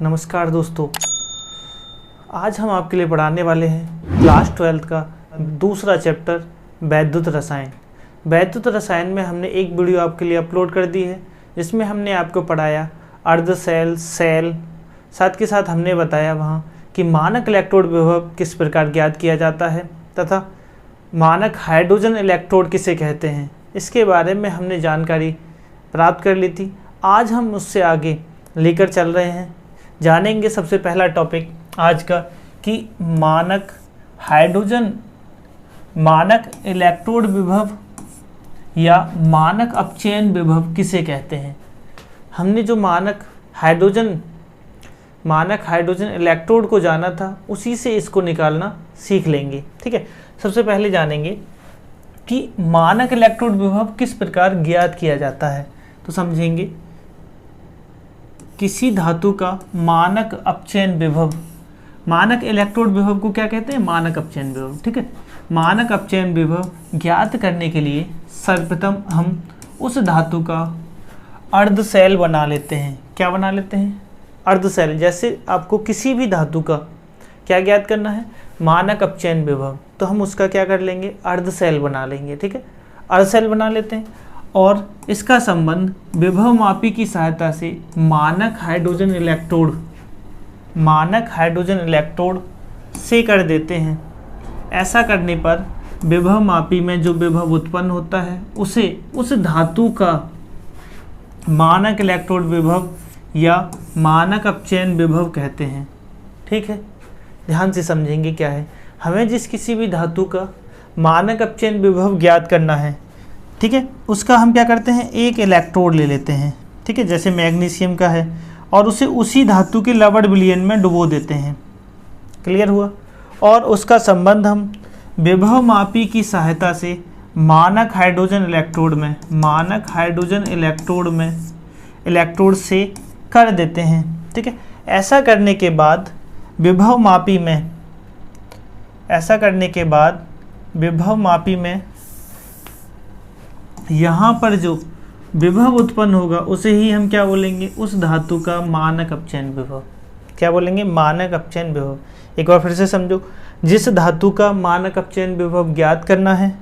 नमस्कार दोस्तों, आज हम आपके लिए पढ़ाने वाले हैं क्लास 12 का दूसरा चैप्टर वैद्युत रसायन। वैद्युत रसायन में हमने एक वीडियो आपके लिए अपलोड कर दी है जिसमें हमने आपको पढ़ाया अर्धशैल, सेल, साथ के साथ हमने बताया वहाँ कि मानक इलेक्ट्रोड विभव किस प्रकार ज्ञात किया जाता है तथा मानक हाइड्रोजन इलेक्ट्रोड किसे कहते हैं, इसके बारे में हमने जानकारी प्राप्त कर ली थी। आज हम उससे आगे लेकर चल रहे हैं। जानेंगे सबसे पहला टॉपिक आज का कि मानक इलेक्ट्रोड विभव या मानक अपचयन विभव किसे कहते हैं। हमने जो मानक हाइड्रोजन इलेक्ट्रोड को जाना था उसी से इसको निकालना सीख लेंगे। ठीक है, सबसे पहले जानेंगे कि मानक इलेक्ट्रोड विभव किस प्रकार ज्ञात किया जाता है। तो समझेंगे किसी धातु का मानक अपचयन विभव, मानक इलेक्ट्रोड विभव को क्या कहते हैं, मानक अपचयन विभव। ठीक है, मानक अपचयन विभव ज्ञात करने के लिए सर्वप्रथम हम उस धातु का अर्धशैल बना लेते हैं। क्या बना लेते हैं, अर्धशैल। जैसे आपको किसी भी धातु का क्या ज्ञात करना है, मानक अपचयन विभव, तो हम उसका क्या कर लेंगे, अर्धशैल बना लेंगे। ठीक है, अर्धशैल बना लेते हैं और इसका संबंध विभवमापी की सहायता से मानक हाइड्रोजन इलेक्ट्रोड से कर देते हैं। ऐसा करने पर विभवमापी में जो विभव उत्पन्न होता है उसे उस धातु का मानक इलेक्ट्रोड विभव या मानक अपचयन विभव कहते हैं। ठीक है, ध्यान से समझेंगे क्या है। हमें जिस किसी भी धातु का मानक अपचयन विभव ज्ञात करना है, ठीक है, उसका हम क्या करते हैं, एक इलेक्ट्रोड ले लेते हैं। ठीक है, जैसे मैग्नीशियम का है, और उसे उसी धातु के लवण विलयन में डुबो देते हैं। क्लियर हुआ। और उसका संबंध हम विभवमापी की सहायता से मानक हाइड्रोजन इलेक्ट्रोड से कर देते हैं। ठीक है, ऐसा करने के बाद विभवमापी में यहाँ पर जो विभव उत्पन्न होगा उसे ही हम क्या बोलेंगे, उस धातु का मानक अपचयन विभव। क्या बोलेंगे, मानक अपचयन विभव। एक बार फिर से समझो, जिस धातु का मानक अपचयन विभव ज्ञात करना है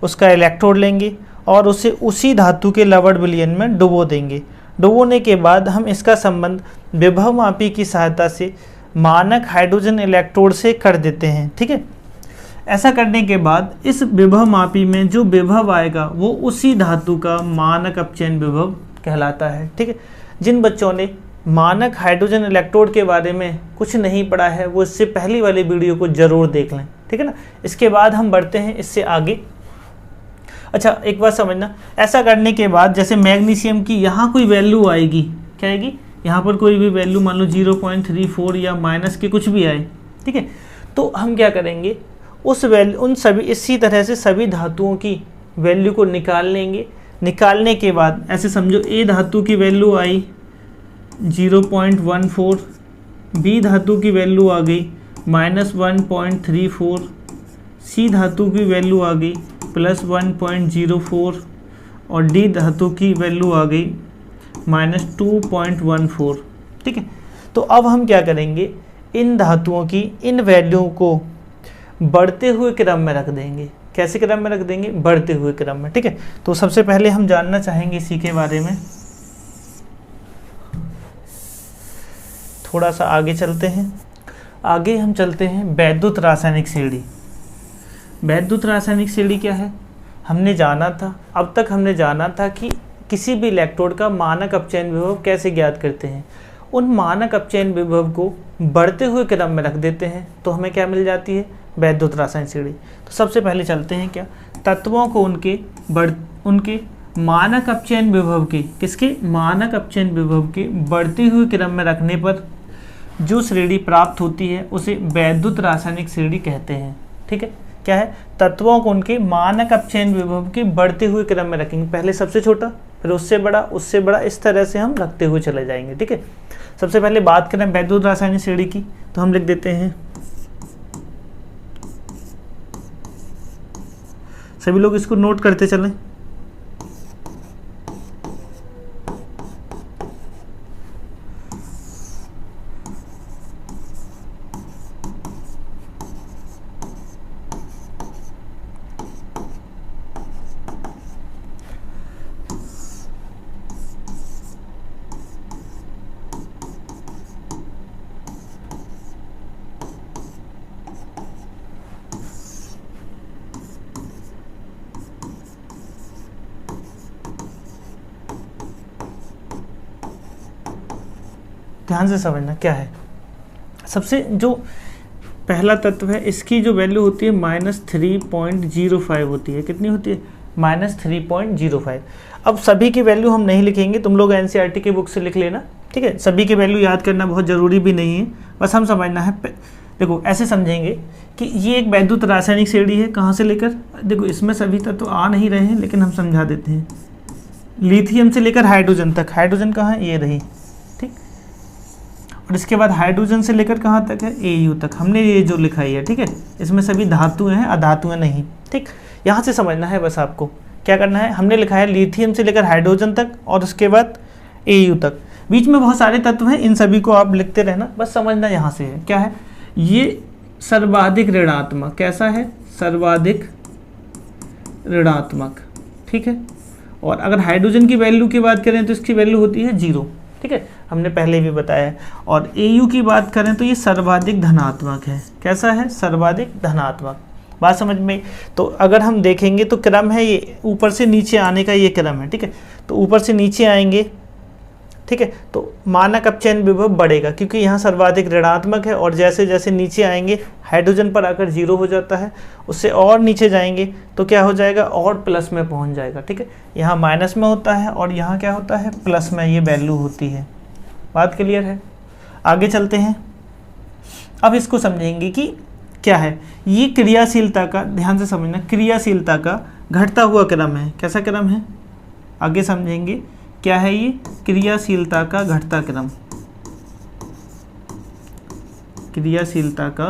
उसका इलेक्ट्रोड लेंगे और उसे उसी धातु के लवण विलयन में डुबो देंगे। डुबोने के बाद हम इसका संबंध विभवमापी की सहायता से मानक हाइड्रोजन इलेक्ट्रोड से कर देते हैं। ठीक है, ऐसा करने के बाद इस विभवमापी में जो विभव आएगा वो उसी धातु का मानक अपचयन विभव कहलाता है। ठीक है, जिन बच्चों ने मानक हाइड्रोजन इलेक्ट्रोड के बारे में कुछ नहीं पढ़ा है वो इससे पहली वाली वीडियो को जरूर देख लें। ठीक है ना, इसके बाद हम बढ़ते हैं इससे आगे। अच्छा, एक बात समझना, ऐसा करने के बाद जैसे मैग्नीशियम की यहाँ कोई वैल्यू आएगी, क्या आएगी, यहाँ पर कोई भी वैल्यू मान लो 0.34 या माइनस के कुछ भी आए। ठीक है, तो हम क्या करेंगे, इसी तरह से सभी धातुओं की वैल्यू को निकाल लेंगे। निकालने के बाद ऐसे समझो, ए धातु की वैल्यू आई 0.14, बी धातु की वैल्यू आ गई -1.34, सी धातु की वैल्यू आ गई +1.04 और डी धातु की वैल्यू आ गई -2.14। ठीक है, तो अब हम क्या करेंगे, इन धातुओं की इन वैल्यू को बढ़ते हुए क्रम में रख देंगे। कैसे क्रम में रख देंगे, बढ़ते हुए क्रम में। ठीक है, तो सबसे पहले हम जानना चाहेंगे इसी के बारे में। थोड़ा सा आगे चलते हैं। आगे हम चलते हैं वैद्युत रासायनिक श्रेणी। वैद्युत रासायनिक श्रेणी क्या है, हमने जाना था, अब तक हमने जाना था कि किसी भी इलेक्ट्रोड का मानक अपचयन विभव कैसे ज्ञात करते हैं। उन मानक अपचयन विभव को बढ़ते हुए क्रम में रख देते हैं तो हमें क्या मिल जाती है, वैद्युत रासायनिक श्रेणी। तो सबसे पहले चलते हैं क्या, तत्वों को उनके मानक अपचयन विभव के, किसके, मानक अपचयन विभव के बढ़ते हुए क्रम में रखने पर जो श्रेणी प्राप्त होती है उसे वैद्युत रासायनिक श्रेणी कहते हैं। ठीक है, क्या है, तत्वों को उनके मानक अपचयन विभव के बढ़ते हुए क्रम में रखेंगे। पहले सबसे छोटा, फिर उससे बड़ा, इस तरह से हम रखते हुए चले जाएंगे। ठीक है, सबसे पहले बात करें वैद्युत रासायनिक श्रेणी की, तो हम लिख देते हैं, सभी लोग इसको नोट करते चलें। ध्यान से समझना क्या है। सबसे जो पहला तत्व है इसकी जो वैल्यू होती है -3.05 होती है। कितनी होती है? -3.05। अब सभी की वैल्यू हम नहीं लिखेंगे, तुम लोग एनसीईआरटी की बुक से लिख लेना, ठीक है। सभी की वैल्यू याद करना बहुत ज़रूरी भी नहीं है, बस हम समझना है। देखो ऐसे समझेंगे कि ये एक वैद्युत रासायनिक श्रेणी है, कहाँ से लेकर, देखो इसमें सभी तत्व आ नहीं रहे हैं लेकिन हम समझा देते हैं। लिथियम से लेकर हाइड्रोजन तक, हाइड्रोजन कहाँ है? ये रही, ठीक। और इसके बाद हाइड्रोजन से लेकर कहाँ तक है? AU तक। हमने ये जो लिखाई है, ठीक है, इसमें सभी धातुएं हैं, अधातुएं नहीं, ठीक। यहाँ से समझना है बस आपको क्या करना है। हमने लिखा है लिथियम से लेकर हाइड्रोजन तक और उसके बाद AU तक। बीच में बहुत सारे तत्व हैं, इन सभी को आप लिखते रहना, बस समझना यहाँ से है क्या है। ये सर्वाधिक ऋणात्मक, कैसा है? सर्वाधिक ऋणात्मक, ठीक है। और अगर हाइड्रोजन की वैल्यू की बात करें तो इसकी वैल्यू होती है 0, ठीक है, हमने पहले भी बताया है। और AU की बात करें तो ये सर्वाधिक धनात्मक है। कैसा है? सर्वाधिक धनात्मक। बात समझ में? तो अगर हम देखेंगे तो क्रम है ये, ऊपर से नीचे आने का ये क्रम है, ठीक है। तो ऊपर से नीचे आएंगे, ठीक है, तो मानक अपचयन विभव बढ़ेगा क्योंकि यहाँ सर्वाधिक ऋणात्मक है। और जैसे जैसे नीचे आएंगे हाइड्रोजन पर आकर 0 हो जाता है, उससे और नीचे जाएंगे तो क्या हो जाएगा? और प्लस में पहुँच जाएगा, ठीक है। यहाँ माइनस में होता है और यहाँ क्या होता है? प्लस में ये वैल्यू होती है। बात क्लियर है? आगे चलते हैं। अब इसको समझेंगे कि क्या है ये क्रियाशीलता का, ध्यान से समझना, क्रियाशीलता का घटता हुआ क्रम है। कैसा क्रम है? आगे समझेंगे क्या है ये क्रियाशीलता का घटता क्रम। क्रियाशीलता का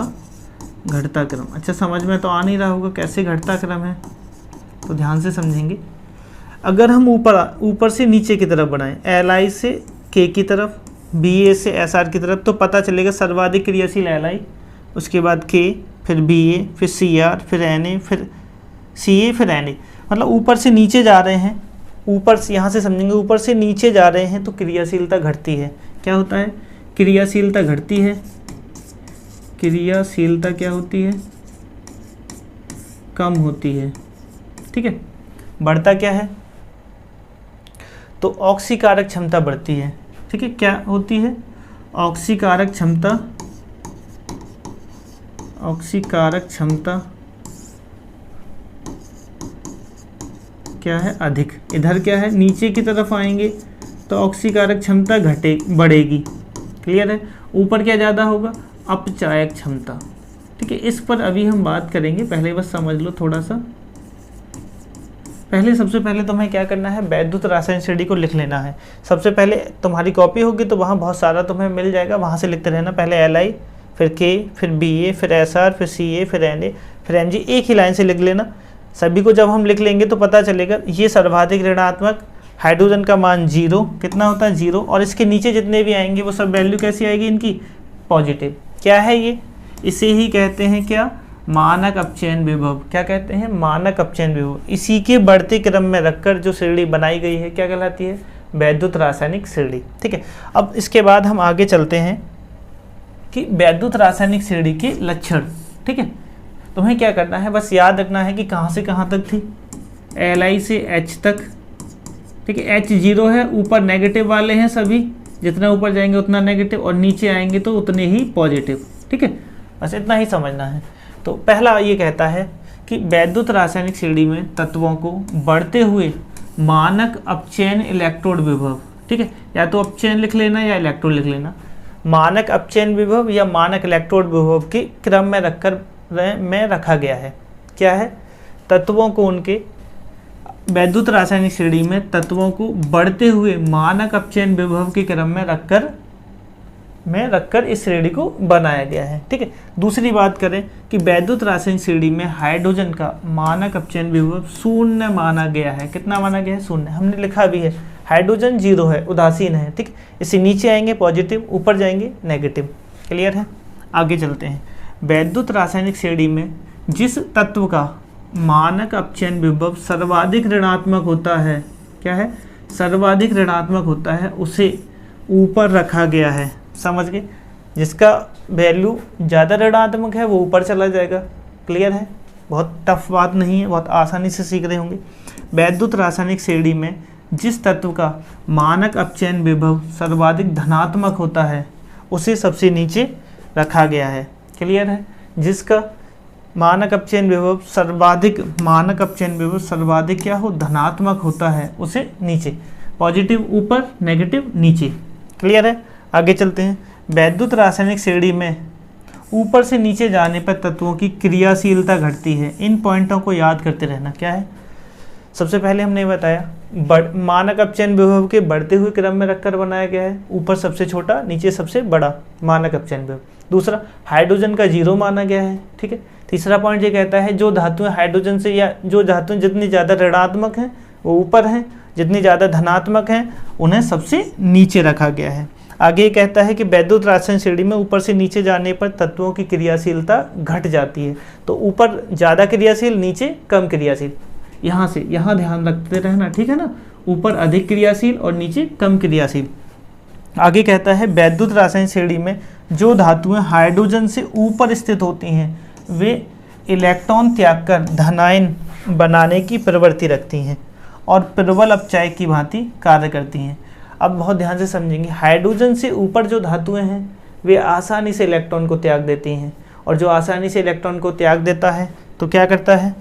घटता क्रम। अच्छा, समझ में तो आ नहीं रहा होगा कैसे घटता क्रम है, तो ध्यान से समझेंगे। अगर हम ऊपर से नीचे की तरफ बढ़ाएं, Li से K की तरफ, Ba से Sr की तरफ, तो पता चलेगा सर्वाधिक क्रियाशील Li, उसके बाद K, फिर Ba, फिर Cr, फिर Na, फिर Ca, फिर Na। मतलब ऊपर से नीचे जा रहे हैं, ऊपर से, यहाँ से समझेंगे, ऊपर से नीचे जा रहे हैं तो क्रियाशीलता घटती है। क्या होता है? क्रियाशीलता घटती है। क्रियाशीलता क्या होती है? कम होती है, ठीक है। बढ़ता क्या है? तो ऑक्सीकारक क्षमता बढ़ती है, ठीक है। क्या होती है? ऑक्सीकारक क्षमता, ऑक्सीकारक क्षमता क्या है? अधिक। इधर क्या है? नीचे की तरफ आएंगे तो ऑक्सीकारक क्षमता बढ़ेगी। क्लियर है? ऊपर क्या ज़्यादा होगा? अपचायक क्षमता, ठीक है। इस पर अभी हम बात करेंगे, पहले बस समझ लो थोड़ा सा। सबसे पहले तुम्हें क्या करना है? वैद्युत रासायनिक श्रेणी को लिख लेना है। सबसे पहले तुम्हारी कॉपी होगी तो वहाँ बहुत सारा तुम्हें मिल जाएगा, वहाँ से लिखते रहना। पहले Li, फिर K, फिर Ba, फिर Sr, फिर Ca, फिर Na, फिर Mg, एक ही लाइन से लिख लेना। सभी को जब हम लिख लेंगे तो पता चलेगा ये सर्वाधिक ऋणात्मक, हाइड्रोजन का मान 0, कितना होता है? 0। और इसके नीचे जितने भी आएंगे वो सब वैल्यू कैसी आएगी इनकी? पॉजिटिव। क्या है ये? इसे ही कहते हैं क्या? मानक अपचयन विभव। क्या कहते हैं? मानक अपचयन विभव। इसी के बढ़ते क्रम में रखकर जो श्रेणी बनाई गई है क्या कहलाती है? वैद्युत रासायनिक श्रेणी, ठीक है। अब इसके बाद हम आगे चलते हैं कि वैद्युत रासायनिक श्रेणी के लक्षण, ठीक है। तुम्हें क्या करना है? बस याद रखना है कि कहाँ से कहाँ तक थी। Li से H तक, ठीक है। H 0 है, ऊपर नेगेटिव वाले हैं सभी, जितना ऊपर जाएंगे उतना नेगेटिव, और नीचे आएंगे तो उतने ही पॉजिटिव, ठीक है। बस इतना ही समझना है। तो पहला ये कहता है कि वैद्युत रासायनिक श्रेणी में तत्वों को बढ़ते हुए मानक अपचयन इलेक्ट्रोड विभव, ठीक है, या तो अपचयन लिख लेना या इलेक्ट्रोड लिख लेना। मानक अपचयन विभव या मानक इलेक्ट्रोड विभव के क्रम में रखा गया है। क्या है? तत्वों को उनके वैद्युत रासायनिक श्रेणी में तत्वों को बढ़ते हुए मानक अपचयन विभव के क्रम में रखकर इस श्रेणी को बनाया गया है, ठीक है। दूसरी बात करें कि वैद्युत रासायनिक श्रेणी में हाइड्रोजन का मानक अपचयन विभव 0 माना गया है। कितना माना गया है? 0। हमने लिखा भी है, हाइड्रोजन 0 है, उदासीन है, ठीक। इससे नीचे आएंगे पॉजिटिव, ऊपर जाएंगे नेगेटिव। क्लियर है? आगे चलते हैं। वैद्युत रासायनिक श्रेणी में जिस तत्व का मानक अपचयन विभव सर्वाधिक ऋणात्मक होता है, क्या है? सर्वाधिक ऋणात्मक होता है, उसे ऊपर रखा गया है। समझ गए? जिसका वैल्यू ज़्यादा ऋणात्मक है वो ऊपर चला जाएगा। क्लियर है? बहुत टफ बात नहीं है, बहुत आसानी से सीख रहे होंगे। वैद्युत रासायनिक श्रेणी में जिस तत्व का मानक अपचयन विभव सर्वाधिक धनात्मक होता है उसे सबसे नीचे रखा गया है। क्लियर है? जिसका मानक अपचयन विभव सर्वाधिक क्या हो, धनात्मक होता है, उसे नीचे, पॉजिटिव ऊपर नेगेटिव नीचे। क्लियर है? आगे चलते हैं। वैद्युत रासायनिक श्रेणी में ऊपर से नीचे जाने पर तत्वों की क्रियाशीलता घटती है। इन पॉइंटों को याद करते रहना। क्या है? सबसे पहले हमने बताया मानक अपचयन विभव के बढ़ते हुए क्रम में रखकर बनाया गया है, ऊपर सबसे छोटा नीचे सबसे बड़ा मानक अपचयन विभव। दूसरा, हाइड्रोजन का 0 माना गया है। ठीक है। तीसरा पॉइंट ये कहता है जो धातुएं हाइड्रोजन से या जो धातुएं जितनी ज़्यादा ऋणात्मक हैं वो ऊपर हैं, जितनी ज़्यादा धनात्मक हैं उन्हें सबसे नीचे रखा गया है। आगे ये कहता है कि वैद्युत रासायनिक श्रेणी में ऊपर से नीचे जाने पर तत्वों की क्रियाशीलता घट जाती है। तो ऊपर ज़्यादा क्रियाशील, नीचे कम क्रियाशील। यहाँ से यहाँ ध्यान रखते रहना। ठीक है ना? ऊपर अधिक क्रियाशील और नीचे कम क्रियाशील। आगे कहता है वैद्युत रासायनिक श्रेणी में जो धातुएं हाइड्रोजन से ऊपर स्थित होती हैं वे इलेक्ट्रॉन त्याग कर धनायन बनाने की प्रवृत्ति रखती हैं और प्रबल अपचायक की भांति कार्य करती हैं। अब बहुत ध्यान से समझेंगे। हाइड्रोजन से ऊपर जो धातुएं हैं वे आसानी से इलेक्ट्रॉन को त्याग देती हैं, और जो आसानी से इलेक्ट्रॉन को त्याग देता है तो क्या करता है,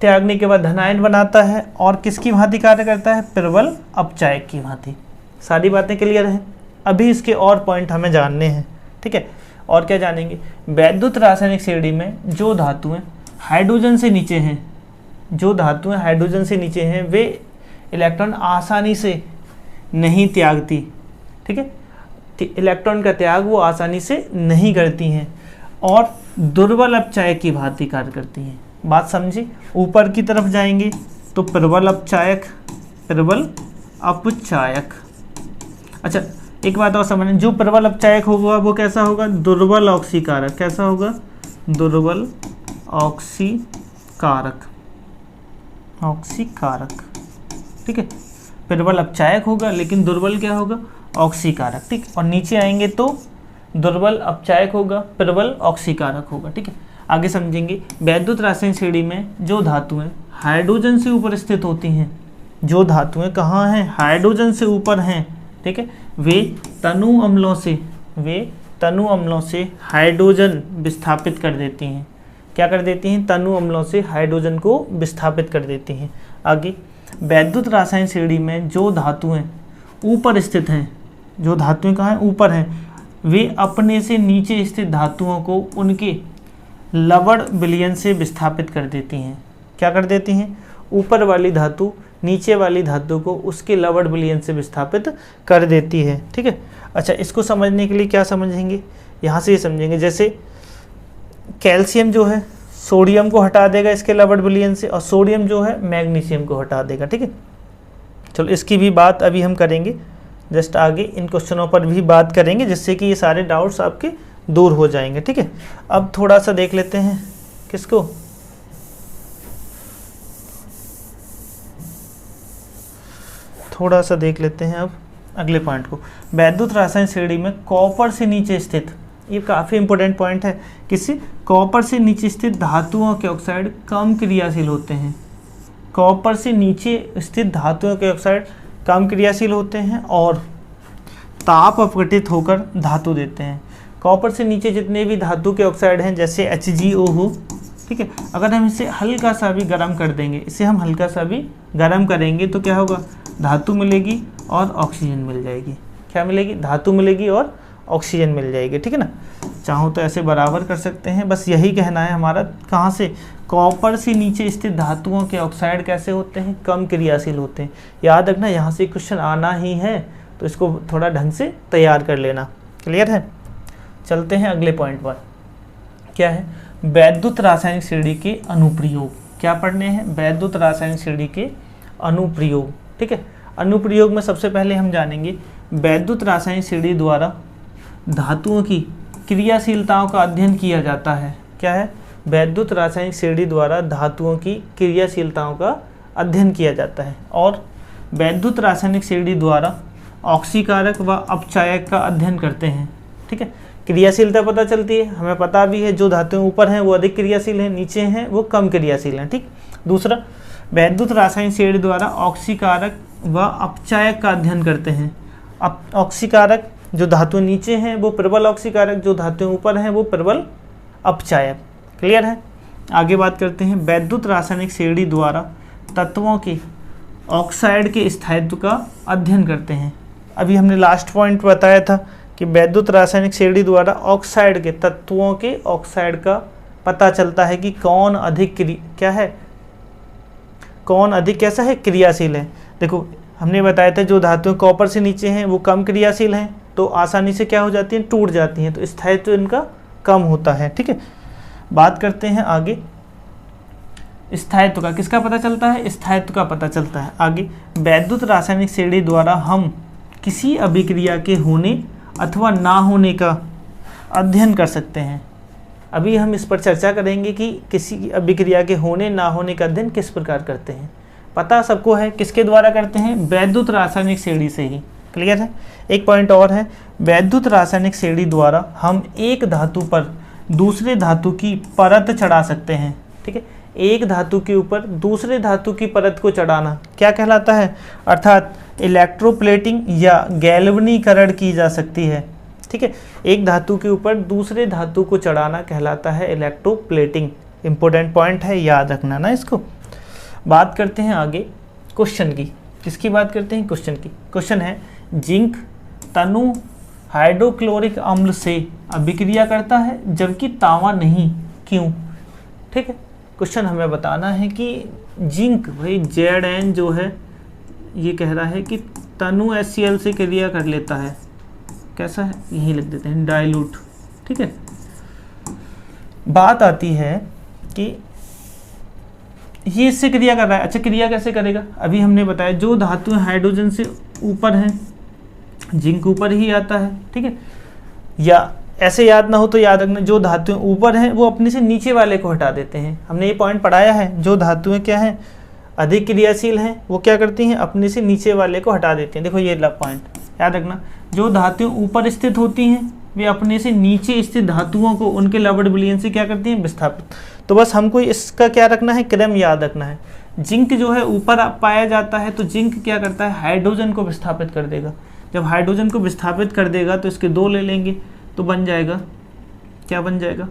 त्यागने के बाद धनायन बनाता है और किसकी भांति कार्य करता है, प्रबल अपचायक की भांति। सारी बातें क्लियर हैं? अभी इसके और पॉइंट हमें जानने हैं। ठीक है? और क्या जानेंगे? वैद्युत रासायनिक श्रेणी में जो धातुएं हाइड्रोजन से नीचे हैं, वे इलेक्ट्रॉन आसानी से नहीं त्यागती। ठीक है? इलेक्ट्रॉन का त्याग वो आसानी से नहीं करती हैं और दुर्बल अपचायक की भांति कार्य करती हैं। बात समझी? ऊपर की तरफ जाएंगे तो प्रबल अपचायक। अच्छा, एक बात और समझें, जो प्रबल अपचायक होगा वो कैसा होगा, दुर्बल ऑक्सीकारक। कैसा होगा? दुर्बल ऑक्सीकारक। ठीक है? प्रबल अपचायक होगा लेकिन दुर्बल क्या होगा, ऑक्सीकारक। ठीक। और नीचे आएंगे तो दुर्बल अपचायक होगा, प्रबल ऑक्सीकारक होगा। ठीक है? आगे समझेंगे। वैद्युत रासायनिक श्रेणी में जो धातुएं हाइड्रोजन से ऊपर स्थित होती हैं, जो धातुएं कहाँ हैं, हाइड्रोजन से ऊपर हैं, ठीक है, वे तनु अम्लों से हाइड्रोजन विस्थापित कर देती हैं। क्या कर देती हैं? तनु अम्लों से हाइड्रोजन को विस्थापित कर देती हैं। आगे, वैद्युत रासायनिक श्रेणी में जो धातुएं ऊपर स्थित हैं, जो धातुएं कहाँ हैं, ऊपर हैं, वे अपने से नीचे स्थित धातुओं को उनके लवण विलयन से विस्थापित कर देती हैं। क्या कर देती हैं? ऊपर वाली धातु नीचे वाली धातु को उसके लवण विलयन से विस्थापित कर देती है। ठीक है? अच्छा, इसको समझने के लिए क्या समझेंगे, यहाँ से ये समझेंगे, जैसे कैल्शियम जो है सोडियम को हटा देगा इसके लवण विलयन से, और सोडियम जो है मैग्नीशियम को हटा देगा। ठीक है? चलो, इसकी भी बात अभी हम करेंगे, जस्ट आगे इन क्वेश्चनों पर भी बात करेंगे, जिससे कि ये सारे डाउट्स आपके दूर हो जाएंगे। ठीक है? अब थोड़ा सा देख लेते हैं किसको, थोड़ा सा देख लेते हैं अब अगले पॉइंट को। वैद्युत रासायनिक श्रेणी में कॉपर से नीचे स्थित, ये काफ़ी इंपॉर्टेंट पॉइंट है, किसी कॉपर से नीचे स्थित धातुओं के ऑक्साइड कम क्रियाशील होते हैं। कॉपर से नीचे स्थित धातुओं के ऑक्साइड कम क्रियाशील होते हैं और ताप अपघटित होकर धातु देते हैं। कॉपर से नीचे जितने भी धातु के ऑक्साइड हैं, जैसे HgO हो, ठीक है, अगर हम इसे हल्का सा भी गर्म कर देंगे, इसे हम हल्का सा भी गर्म करेंगे तो क्या होगा, धातु मिलेगी और ऑक्सीजन मिल जाएगी। क्या मिलेगी? धातु मिलेगी और ऑक्सीजन मिल जाएगी। ठीक है ना? चाहो तो ऐसे बराबर कर सकते हैं, बस यही कहना है हमारा। कहाँ से? कॉपर से नीचे स्थित धातुओं के ऑक्साइड कैसे होते हैं? कम क्रियाशील होते हैं। याद रखना, यहाँ से क्वेश्चन आना ही है, तो इसको थोड़ा ढंग से तैयार कर लेना। क्लियर है? चलते हैं अगले पॉइंट पर। क्या है? वैद्युत रासायनिक श्रेणी के अनुप्रयोग। क्या पढ़ने हैं? वैद्युत रासायनिक श्रेणी के अनुप्रयोग। ठीक है? अनुप्रयोग में सबसे पहले हम जानेंगे वैद्युत रासायनिक श्रेणी द्वारा धातुओं की क्रियाशीलताओं का अध्ययन किया जाता है। क्या है? वैद्युत रासायनिक श्रेणी द्वारा धातुओं की क्रियाशीलताओं का अध्ययन किया जाता है। और वैद्युत रासायनिक श्रेणी द्वारा ऑक्सीकारक व अपचायक का अध्ययन करते हैं। ठीक है? क्रियाशीलता पता चलती है, हमें पता भी है जो धातुएं ऊपर हैं वो अधिक क्रियाशील हैं, नीचे हैं वो कम क्रियाशील हैं। ठीक। दूसरा, वैद्युत रासायनिक श्रेणी द्वारा ऑक्सीकारक व अपचायक का अध्ययन करते हैं। ऑक्सीकारक जो धातु नीचे हैं वो प्रबल ऑक्सीकारक, जो धातु ऊपर हैं वो प्रबल अपचायक। क्लियर है। आगे बात करते हैं, वैद्युत रासायनिक श्रेणी द्वारा तत्वों के ऑक्साइड के स्थायित्व का अध्ययन करते हैं। अभी हमने लास्ट पॉइंट बताया था कि वैद्युत रासायनिक श्रेणी द्वारा ऑक्साइड के तत्वों के ऑक्साइड का पता चलता है कि कौन अधिक कैसा है, क्रियाशील है। देखो हमने बताया था जो धातुएं कॉपर से नीचे हैं वो कम क्रियाशील हैं, तो आसानी से क्या हो जाती हैं, टूट जाती हैं, तो स्थायित्व इनका कम होता है। ठीक है, बात करते हैं आगे स्थायित्व का। किसका पता चलता है, स्थायित्व का पता चलता है। आगे, वैद्युत रासायनिक श्रेणी द्वारा हम किसी अभिक्रिया के होने अथवा ना होने का अध्ययन कर सकते हैं। अभी हम इस पर चर्चा करेंगे कि किसी अभिक्रिया के होने ना होने का अध्ययन किस प्रकार करते हैं। पता सबको है किसके द्वारा करते हैं, वैद्युत रासायनिक श्रेणी से ही। क्लियर है। एक पॉइंट और है, वैद्युत रासायनिक श्रेणी द्वारा हम एक धातु पर दूसरे धातु की परत चढ़ा सकते हैं। ठीक है, एक धातु के ऊपर दूसरे धातु की परत को चढ़ाना क्या कहलाता है, अर्थात इलेक्ट्रोप्लेटिंग या गैल्वनीकरण की जा सकती है। ठीक है, एक धातु के ऊपर दूसरे धातु को चढ़ाना कहलाता है इलेक्ट्रोप्लेटिंग। इंपॉर्टेंट पॉइंट है, याद रखना ना इसको। बात करते हैं आगे क्वेश्चन की। किसकी बात करते हैं, क्वेश्चन की। क्वेश्चन है, जिंक तनु हाइड्रोक्लोरिक अम्ल से अभिक्रिया करता है जबकि तांबा नहीं, क्यों। ठीक है, क्वेश्चन हमें बताना है कि जिंक, भाई Zn जो है ये कह रहा है कि तनु HCl से क्रिया कर लेता है। कैसा है, यही लिख देते हैं, डाइल्यूट। ठीक है, बात आती है कि ये इससे क्रिया कर रहा है। अच्छा, क्रिया कैसे करेगा, अभी हमने बताया जो धातुएं हाइड्रोजन से ऊपर हैं, जिंक ऊपर ही आता है। ठीक है, या ऐसे याद ना हो तो याद रखना, जो धातुएं ऊपर हैं वो अपने से नीचे वाले को हटा देते हैं। हमने ये पॉइंट पढ़ाया है, जो धातुएं क्या हैं, अधिक क्रियाशील हैं, वो क्या करती हैं, अपने से नीचे वाले को हटा देती हैं। देखो ये पॉइंट याद रखना, जो धातुएं ऊपर स्थित होती हैं वे अपने से नीचे स्थित धातुओं को उनके लवण विलयन से क्या करती हैं, विस्थापित। तो बस हमको इसका क्या रखना है, क्रम याद रखना है। जिंक जो है ऊपर पाया जाता है, तो जिंक क्या करता है, हाइड्रोजन को विस्थापित कर देगा। जब हाइड्रोजन को विस्थापित कर देगा तो इसके दो ले लेंगे, तो बन जाएगा, क्या बन जाएगा,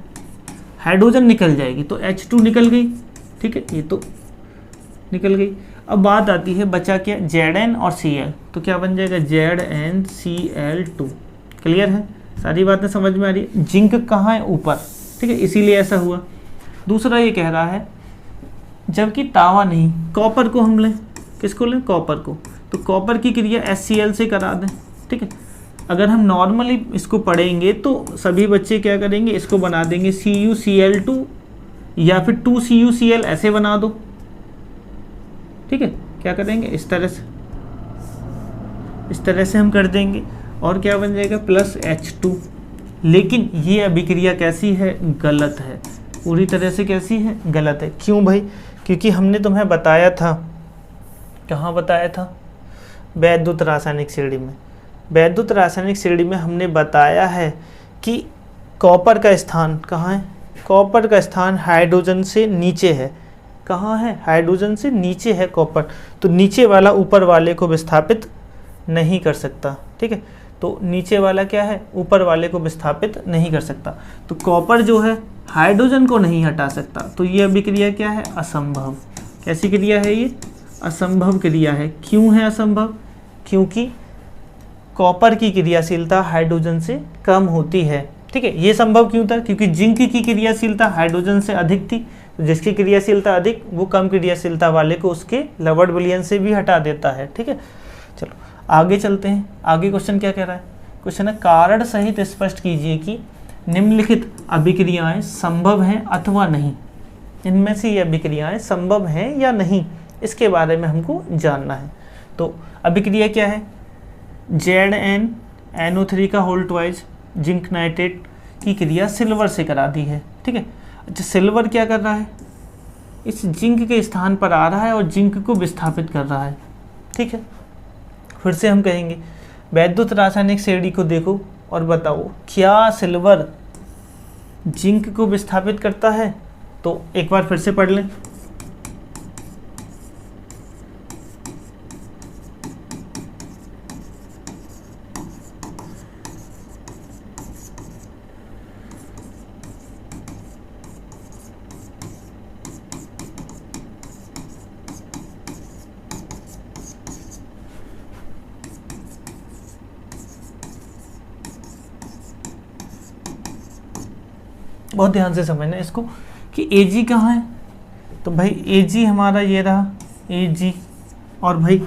हाइड्रोजन निकल जाएगी, तो H2 निकल गई। ठीक है, ये तो निकल गई। अब बात आती है बचा क्या, Zn और Cl, तो क्या बन जाएगा, ZnCl2। क्लियर है, सारी बातें समझ में आ रही है। जिंक कहाँ है, ऊपर। ठीक है, इसीलिए ऐसा हुआ। दूसरा ये कह रहा है जबकि तांबा नहीं, कॉपर को हम लें, किसको लें, कॉपर को, तो कॉपर की क्रिया HCl से करा दें। ठीक है, अगर हम नॉर्मली इसको पढ़ेंगे तो सभी बच्चे क्या करेंगे, इसको बना देंगे CuCl2 या फिर 2CuCl ऐसे बना दो। ठीक है, क्या करेंगे, इस तरह से हम कर देंगे, और क्या बन जाएगा, प्लस H2। लेकिन ये अभिक्रिया कैसी है, गलत है, पूरी तरह से कैसी है, गलत है। क्यों भाई, क्योंकि हमने तुम्हें बताया था, कहाँ बताया था, वैद्युत रासायनिक श्रेणी में। वैद्युत रासायनिक श्रेणी में हमने बताया है कि कॉपर का स्थान कहाँ है, कॉपर का स्थान हाइड्रोजन से नीचे है। कहाँ है, हाइड्रोजन से नीचे है कॉपर, तो नीचे वाला ऊपर वाले को विस्थापित नहीं कर सकता। ठीक है, तो नीचे वाला क्या है, ऊपर वाले को विस्थापित नहीं कर सकता, तो कॉपर जो है हाइड्रोजन को नहीं हटा सकता, तो ये अभिक्रिया क्या है, असंभव। कैसी क्रिया है ये, असंभव क्रिया है। क्यों है असंभव, क्योंकि कॉपर की क्रियाशीलता हाइड्रोजन से कम होती है। ठीक है, ये संभव क्यों था, क्योंकि जिंक की क्रियाशीलता हाइड्रोजन से अधिक थी, तो जिसकी क्रियाशीलता अधिक वो कम क्रियाशीलता वाले को उसके लवण विलयन से भी हटा देता है। ठीक है, चलो आगे चलते हैं। आगे क्वेश्चन क्या कह रहा है, क्वेश्चन है, कारण सहित स्पष्ट कीजिए कि निम्नलिखित अभिक्रियाएं संभव हैं अथवा नहीं। इनमें से ये अभिक्रियाएं संभव हैं या नहीं, इसके बारे में हमको जानना है। तो अभिक्रिया क्या है, ZnNO3 का होल ट्वाइस जिंक नाइट्रेट की क्रिया सिल्वर से करा दी है। ठीक है, अच्छा सिल्वर क्या कर रहा है, इस जिंक के स्थान पर आ रहा है और जिंक को विस्थापित कर रहा है। ठीक है, फिर से हम कहेंगे वैद्युत रासायनिक श्रेणी को देखो और बताओ क्या सिल्वर जिंक को विस्थापित करता है। तो एक बार फिर से पढ़ लें, बहुत ध्यान से समझना इसको कि Ag कहाँ है, तो भाई Ag हमारा ये रहा Ag, और भाई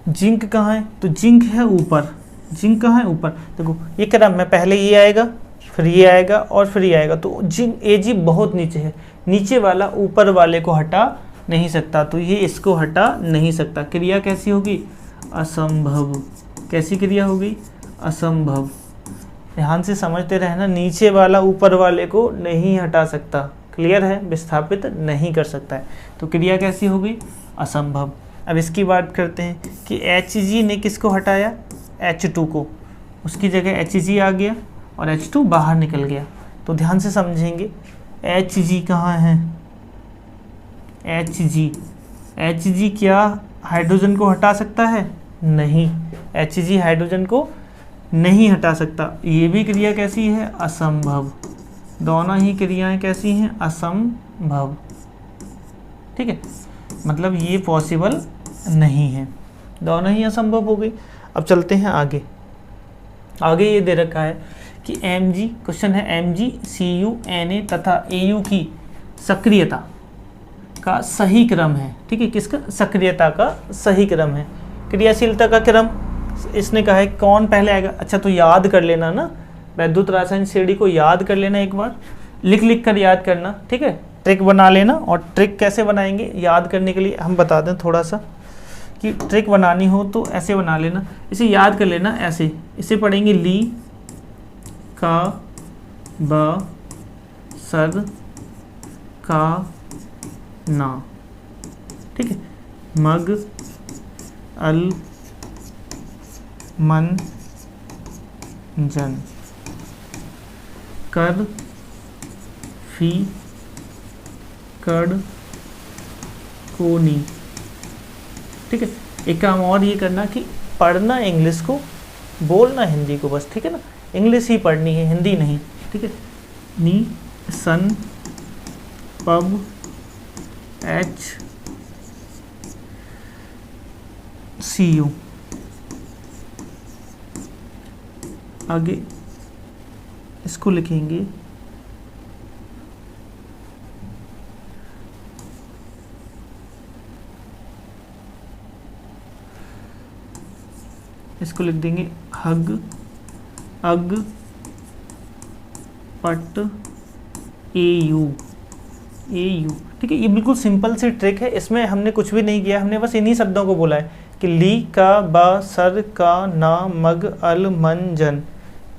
जिंक कहाँ है, तो जिंक है ऊपर, जिंक कहाँ है ऊपर। देखो ये क्रम में पहले ये आएगा, फिर ये आएगा और फिर ये आएगा, तो जिंक Ag बहुत नीचे है, नीचे वाला ऊपर वाले को हटा नहीं सकता, तो ये इसको हटा नहीं सकता। क्रिया कैसी होगी, असंभव। कैसी क्रिया होगी, असंभव। ध्यान से समझते रहना, नीचे वाला ऊपर वाले को नहीं हटा सकता, क्लियर है, विस्थापित नहीं कर सकता है, तो क्रिया कैसी होगी, असंभव। अब इसकी बात करते हैं कि Hg ने किसको हटाया, H2 को, उसकी जगह Hg आ गया और H2 बाहर निकल गया। तो ध्यान से समझेंगे, Hg कहाँ है, Hg क्या हाइड्रोजन को हटा सकता है, नहीं, Hg हाइड्रोजन को नहीं हटा सकता। ये भी क्रिया कैसी है, असंभव। दोनों ही क्रियाएं कैसी हैं, असंभव। ठीक है, मतलब ये पॉसिबल नहीं है, दोनों ही असंभव हो गई। अब चलते हैं आगे। आगे ये दे रखा है कि Mg, क्वेश्चन है Mg, Cu, Na तथा Au की सक्रियता का सही क्रम है। ठीक है, किसका, सक्रियता का सही क्रम है। क्रियाशीलता का क्रम इसने कहा है कौन पहले आएगा। अच्छा, तो याद कर लेना ना, वैद्युत रासायनिक श्रेणी को याद कर लेना, एक बार लिख कर याद करना। ठीक है, ट्रिक बना लेना, और ट्रिक कैसे बनाएंगे याद करने के लिए हम बता दें थोड़ा सा, कि ट्रिक बनानी हो तो ऐसे बना लेना, इसे याद कर लेना ऐसे। इसे पढ़ेंगे ली का ब सर का ना। ठीक है, मग अल मन जन कर फी कड़ कोनी। ठीक है, एक काम और ये करना कि पढ़ना इंग्लिश को, बोलना हिंदी को बस। ठीक है ना, इंग्लिश ही पढ़नी है, हिंदी नहीं। ठीक है, नी सन पब एच सी यू। आगे इसको लिखेंगे इसको लिख देंगे हग अग पट ए यू। ठीक है, ये बिल्कुल सिंपल सी ट्रिक है, इसमें हमने कुछ भी नहीं किया, हमने बस इन्हीं शब्दों को बोला है कि ली का बा सर का ना मग अल मन जन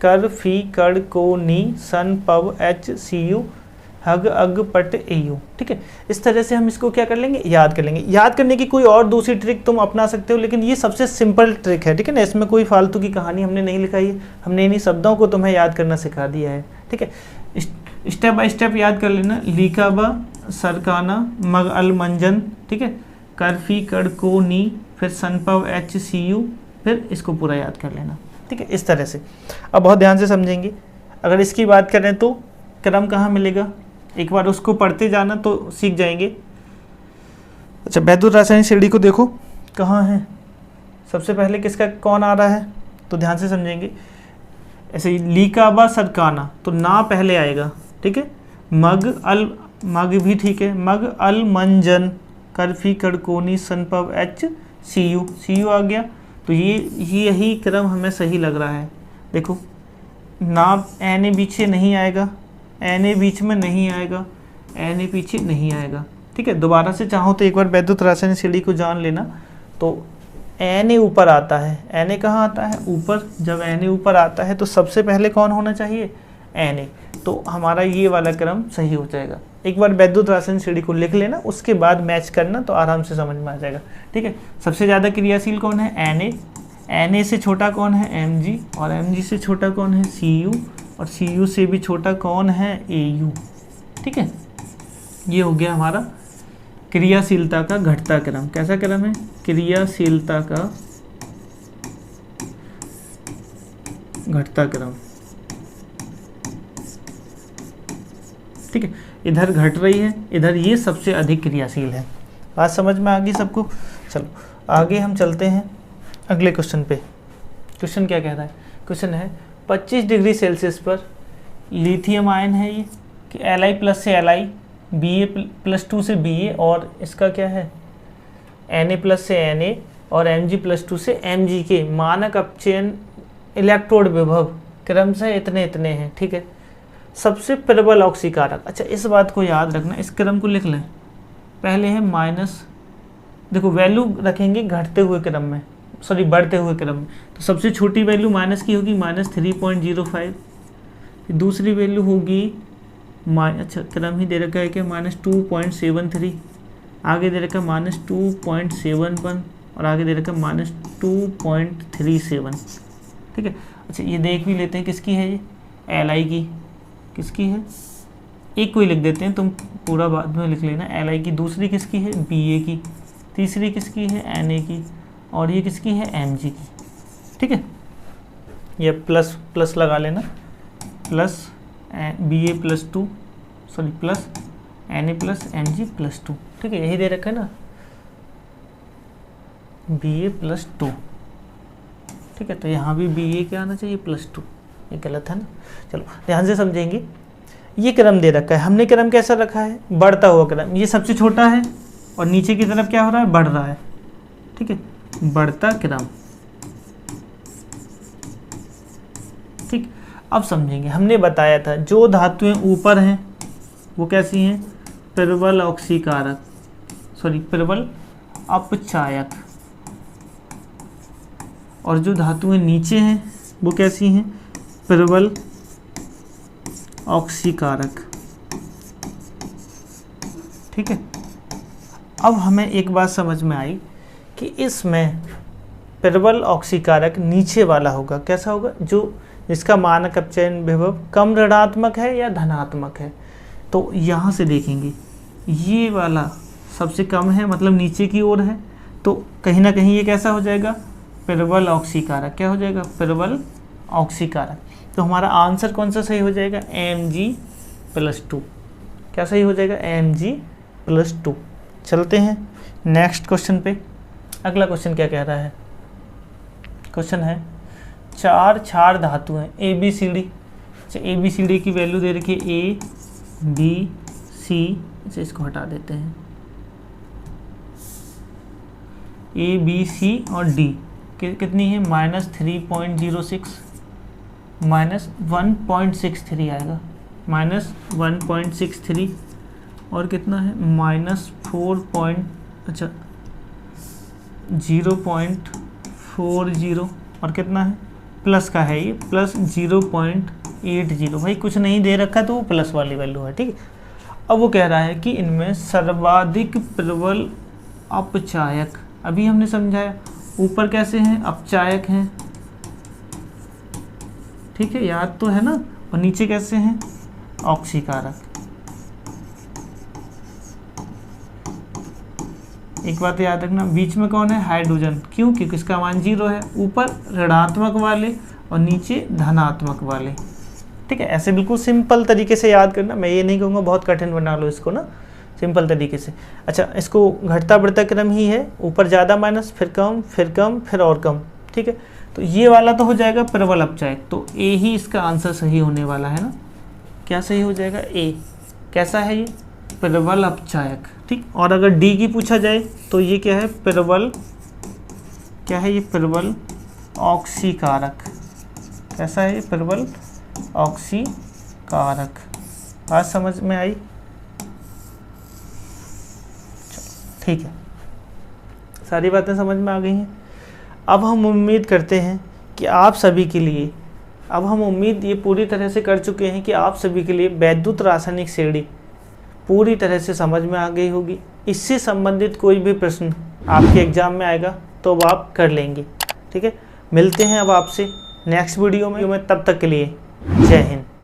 कर फी कड़ को नी सन पव एच सी यू हग अग पट ए यू। ठीक है, इस तरह से हम इसको क्या कर लेंगे, याद कर लेंगे। याद करने की कोई और दूसरी ट्रिक तुम अपना सकते हो, लेकिन ये सबसे सिंपल ट्रिक है। ठीक है ना, इसमें कोई फालतू की कहानी हमने नहीं लिखाई है, हमने इन्हीं शब्दों को तुम्हें याद करना सिखा दिया है। ठीक है, स्टेप बाय स्टेप याद कर लेना। लीकाबा सरकाना मग अल मंजन, ठीक है, करफी कड़ को नी, फिर सनपव एच सी यू, फिर इसको पूरा याद कर लेना। ठीक है, इस तरह से। अब बहुत ध्यान से समझेंगे। अगर इसकी बात करें तो क्रम कहाँ मिलेगा, एक बार उसको पढ़ते जाना तो सीख जाएंगे। अच्छा, वैद्युत रासायनिक श्रेणी को देखो कहाँ है, सबसे पहले किसका कौन आ रहा है, तो ध्यान से समझेंगे। ऐसे ही लीकाबा सरकाना, तो ना पहले आएगा। ठीक है, मग अल, मग भी ठीक है, मग अल मंजन करफी कड़कोनी सनपव एच सी यू आ गया। तो ये यही क्रम हमें सही लग रहा है। देखो ना, एन ए पीछे नहीं आएगा, एन ए बीच में नहीं आएगा, एन ए पीछे नहीं आएगा। ठीक है, दोबारा से चाहो तो एक बार वैद्युत रासायनिक श्रेणी को जान लेना। तो एन ए ऊपर आता है, एन ए कहाँ आता है, ऊपर। जब एन ए ऊपर आता है तो सबसे पहले कौन होना चाहिए, एन ए। तो हमारा ये वाला क्रम सही हो जाएगा। एक बार वैद्युत रासायनिक श्रेणी को लिख लेना, उसके बाद मैच करना तो आराम से समझ में आ जाएगा। ठीक है, सबसे ज़्यादा क्रियाशील कौन है, एन ए। एन ए से छोटा कौन है, एम जी, और एम जी से छोटा कौन है, सी यू, और सी यू से भी छोटा कौन है, ए यू। ठीक है, ये हो गया हमारा क्रियाशीलता का घटता क्रम। कैसा क्रम है, क्रियाशीलता का घटता क्रम। ठीक है, इधर घट रही है, इधर ये सबसे अधिक क्रियाशील है। बात समझ में आ गई सबको। चलो आगे हम चलते हैं अगले क्वेश्चन पे। क्वेश्चन क्या कह रहा है, क्वेश्चन है 25 डिग्री सेल्सियस पर लिथियम आयन है, ये कि Li प्लस से Li, Ba प्लस 2 से Ba, और इसका क्या है Na प्लस से Na, और Mg प्लस 2 से Mg के मानक अपचयन इलेक्ट्रोड विभव क्रमशः इतने इतने हैं। ठीक है, सबसे प्रबल ऑक्सीकारक। अच्छा, इस बात को याद रखना, इस क्रम को लिख लें। पहले है माइनस, देखो वैल्यू रखेंगे घटते हुए क्रम में, सॉरी बढ़ते हुए क्रम में, तो सबसे छोटी वैल्यू माइनस की होगी -3.05, दूसरी वैल्यू होगी अच्छा क्रम ही दे रखा है क्या, -2.73, आगे दे रखा है -2.71, और आगे दे रखा है -2.37। ठीक है, अच्छा ये देख भी लेते हैं किसकी है ये, Li की, किसकी है, एक को ही लिख देते हैं, तुम पूरा बाद में लिख लेना। Li की, दूसरी किसकी है Ba की, तीसरी किसकी है Na की, और ये किसकी है Mg की। ठीक है, ये प्लस प्लस लगा लेना, plus Ba plus 2, sorry plus Na plus Mg plus 2। ठीक है, यही दे रखा है ना, Ba प्लस 2। ठीक है, तो यहाँ भी Ba क्या आना चाहिए +2, ये गलत है ना। चलो ध्यान से समझेंगे, ये क्रम दे रखा है, हमने क्रम कैसा रखा है, बढ़ता हुआ क्रम, ये सबसे छोटा है और नीचे की तरफ क्या हो रहा है, बढ़ रहा है। ठीक है, बढ़ता क्रम। ठीक, अब समझेंगे, हमने बताया था जो धातुएं ऊपर हैं वो कैसी हैं, प्रबल ऑक्सीकारक, सॉरी प्रबल अपचायक, और जो धातुएं नीचे हैं वो कैसी हैं, प्रबल ऑक्सीकारक। ठीक है, अब हमें एक बात समझ में आई कि इसमें प्रबल ऑक्सीकारक नीचे वाला होगा, कैसा होगा, जो जिसका मानक अपचयन विभव कम ऋणात्मक है या धनात्मक है। तो यहाँ से देखेंगे ये वाला सबसे कम है, मतलब नीचे की ओर है, तो कहीं ना कहीं ये कैसा हो जाएगा, प्रबल ऑक्सीकारक। क्या हो जाएगा, प्रबल ऑक्सीकारक। तो हमारा आंसर कौन सा सही हो जाएगा, Mg+2। क्या सही हो जाएगा, Mg+2। चलते हैं नेक्स्ट क्वेश्चन पे। अगला क्वेश्चन क्या कह रहा है, क्वेश्चन है 4 क्षार धातु हैं ABCD। अच्छा, ABCD की वैल्यू दे रखी है ABC। अच्छा, इसको हटा देते हैं, ABC और D कितनी है, -3.06, -1.63 आएगा, -1.63, और कितना है -0.40, और कितना है प्लस का है ये, +0.80। भाई कुछ नहीं दे रखा तो वो प्लस वाली वैल्यू है। ठीक है, अब वो कह रहा है कि इनमें सर्वाधिक प्रबल अपचायक, अभी हमने समझाया ऊपर कैसे हैं, अपचायक हैं। ठीक है, याद तो है ना, और नीचे कैसे हैं, ऑक्सीकारक। एक बात याद रखना, बीच में कौन है, हाइड्रोजन। क्यों, क्योंकि इसका मान 0 है, ऊपर ऋणात्मक वाले और नीचे धनात्मक वाले। ठीक है, ऐसे बिल्कुल सिंपल तरीके से याद करना, मैं ये नहीं कहूँगा बहुत कठिन बना लो इसको ना, सिंपल तरीके से। अच्छा, इसको घटता बढ़ता क्रम ही है, ऊपर ज़्यादा माइनस, फिर कम, फिर कम, फिर और कम। ठीक है, तो ये वाला तो हो जाएगा प्रबल अपचायक, तो ए ही इसका आंसर सही होने वाला है ना। क्या सही हो जाएगा, ए। कैसा है ये, प्रबल अपचायक। ठीक, और अगर डी की पूछा जाए तो ये क्या है, प्रबल, क्या है ये, प्रबल ऑक्सीकारक। कैसा है ये, प्रबल ऑक्सीकारक। बात समझ में आई, ठीक है, सारी बातें समझ में आ गई हैं। अब हम उम्मीद करते हैं कि आप सभी के लिए, अब हम उम्मीद ये पूरी तरह से कर चुके हैं कि आप सभी के लिए वैद्युत रासायनिक श्रेणी पूरी तरह से समझ में आ गई होगी। इससे संबंधित कोई भी प्रश्न आपके एग्जाम में आएगा तो अब आप कर लेंगे। ठीक है, मिलते हैं अब आपसे नेक्स्ट वीडियो में, तब तक के लिए जय हिंद।